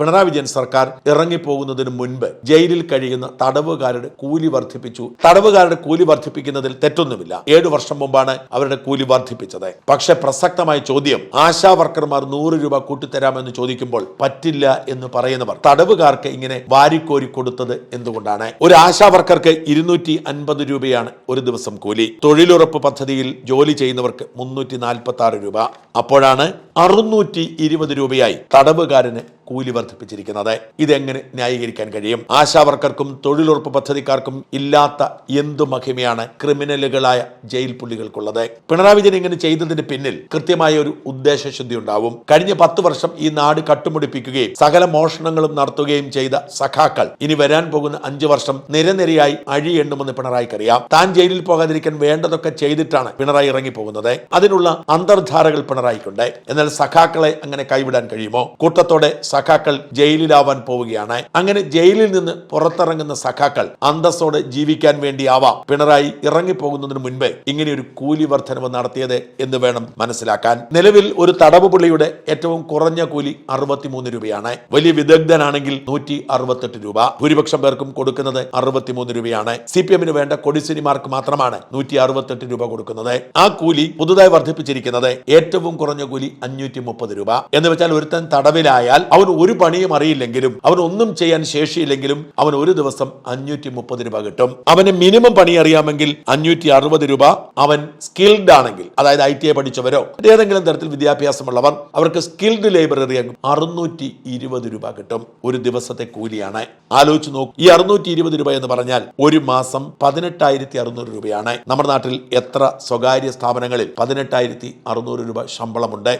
പിണറായി വിജയൻ സർക്കാർ ഇറങ്ങിപ്പോകുന്നതിന് മുൻപ് ജയിലിൽ കഴിയുന്ന തടവുകാരുടെ കൂലി വർദ്ധിപ്പിച്ചു. തടവുകാരുടെ കൂലി വർദ്ധിപ്പിക്കുന്നതിൽ തെറ്റൊന്നുമില്ല. 7 വർഷം മുമ്പാണ് അവരുടെ കൂലി വർദ്ധിപ്പിച്ചത്. പക്ഷെ പ്രസക്തമായ ചോദ്യം, ആശാ വർക്കർമാർ 100 രൂപ കൂട്ടിത്തരാമെന്ന് ചോദിക്കുമ്പോൾ പറ്റില്ല എന്ന് പറയുന്നവർ തടവുകാർക്ക് ഇങ്ങനെ വാരിക്കോരി കൊടുത്തത് എന്തുകൊണ്ടാണ്? ഒരു ആശാ വർക്കർക്ക് 250 രൂപയാണ് ഒരു ദിവസം കൂലി. തൊഴിലുറപ്പ് പദ്ധതിയിൽ ജോലി ചെയ്യുന്നവർക്ക് 346 രൂപ. അപ്പോഴാണ് 620 രൂപയായി തടവുകാരന് കൂലി വർദ്ധിപ്പിച്ചിരിക്കുന്നത്. ഇതെങ്ങനെ ന്യായീകരിക്കാൻ കഴിയും? ആശാ വർക്കർക്കും തൊഴിലുറപ്പ് പദ്ധതിക്കാർക്കും ഇല്ലാത്ത എന്തു മഹിമയാണ് ക്രിമിനലുകളായ ജയിൽ പുള്ളികൾക്കുള്ളത്? പിണറായി വിജയൻ ഇങ്ങനെ ചെയ്തതിന് പിന്നിൽ കൃത്യമായ ഒരു ഉദ്ദേശശുദ്ധി ഉണ്ടാവും. കഴിഞ്ഞ 10 വർഷം ഈ നാട് കട്ടുമുടിപ്പിക്കുകയും സകല മോഷണങ്ങളും നടത്തുകയും ചെയ്ത സഖാക്കൾ ഇനി വരാൻ പോകുന്ന 5 വർഷം നിരനിരയായി അഴി എണ്ണുമെന്ന് പിണറായിക്കറിയാം. താൻ ജയിലിൽ പോകാതിരിക്കാൻ വേണ്ടതൊക്കെ ചെയ്തിട്ടാണ് പിണറായി ഇറങ്ങിപ്പോകുന്നത്. അതിനുള്ള അന്തർധാരകൾ പിണറായിക്കുണ്ട്. എന്നാൽ സഖാക്കളെ അങ്ങനെ കൈവിടാൻ കഴിയുമോ? കൂട്ടത്തോടെ സഖാക്കൾ ജയിലിലാവാൻ പോവുകയാണ്. അങ്ങനെ ജയിലിൽ നിന്ന് പുറത്തിറങ്ങുന്ന സഖാക്കൾ അന്തസ്സോടെ ജീവിക്കാൻ വേണ്ടിയാവാം പിണറായി ഇറങ്ങിപ്പോകുന്നതിന് മുൻപ് ഇങ്ങനെ ഒരു കൂലി വർധനവ് നടത്തിയത് എന്ന് വേണം മനസ്സിലാക്കാൻ. നിലവിൽ ഒരു തടവ് പുള്ളിയുടെ ഏറ്റവും കുറഞ്ഞ കൂലി 63 രൂപയാണ്. വലിയ വിദഗ്ധനാണെങ്കിൽ 168 രൂപ. ഭൂരിപക്ഷം പേർക്കും കൊടുക്കുന്നത് 63 രൂപയാണ്. CPM വേണ്ട കൊടിസിനിമാർക്ക് മാത്രമാണ് 168 രൂപ കൊടുക്കുന്നത്. ആ കൂലി പുതുതായി വർദ്ധിപ്പിച്ചിരിക്കുന്നത് ഏറ്റവും കുറഞ്ഞ കൂലി 530 രൂപ. എന്ന് വെച്ചാൽ ഒരുത്തൻ തടവിലായാൽ അവൻ ഒരു പണിയും അറിയില്ലെങ്കിലും, അവൻ ഒന്നും ചെയ്യാൻ ശേഷിയില്ലെങ്കിലും അവൻ ഒരു ദിവസം 530 രൂപ കിട്ടും. അവന് മിനിമം പണി അറിയാമെങ്കിൽ 560 രൂപ. അവൻ സ്കിൽഡ് ആണെങ്കിൽ, അതായത് ITI പഠിച്ചവരോ ഏതെങ്കിലും തരത്തിൽ വിദ്യാഭ്യാസമുള്ളവർ, അവർക്ക് സ്കിൽഡ് ലേബർ അറിയാമെങ്കിൽ 620 രൂപ കിട്ടും. ഒരു ദിവസത്തെ കൂലിയാണ്. ആലോചിച്ച് നോക്കൂ. ഈ 620 രൂപ എന്ന് പറഞ്ഞാൽ ഒരു മാസം 18,600 രൂപയാണ്. നമ്മുടെ നാട്ടിൽ എത്ര സ്വകാര്യ സ്ഥാപനങ്ങളിൽ 18,600 രൂപ ശമ്പളമുണ്ട്?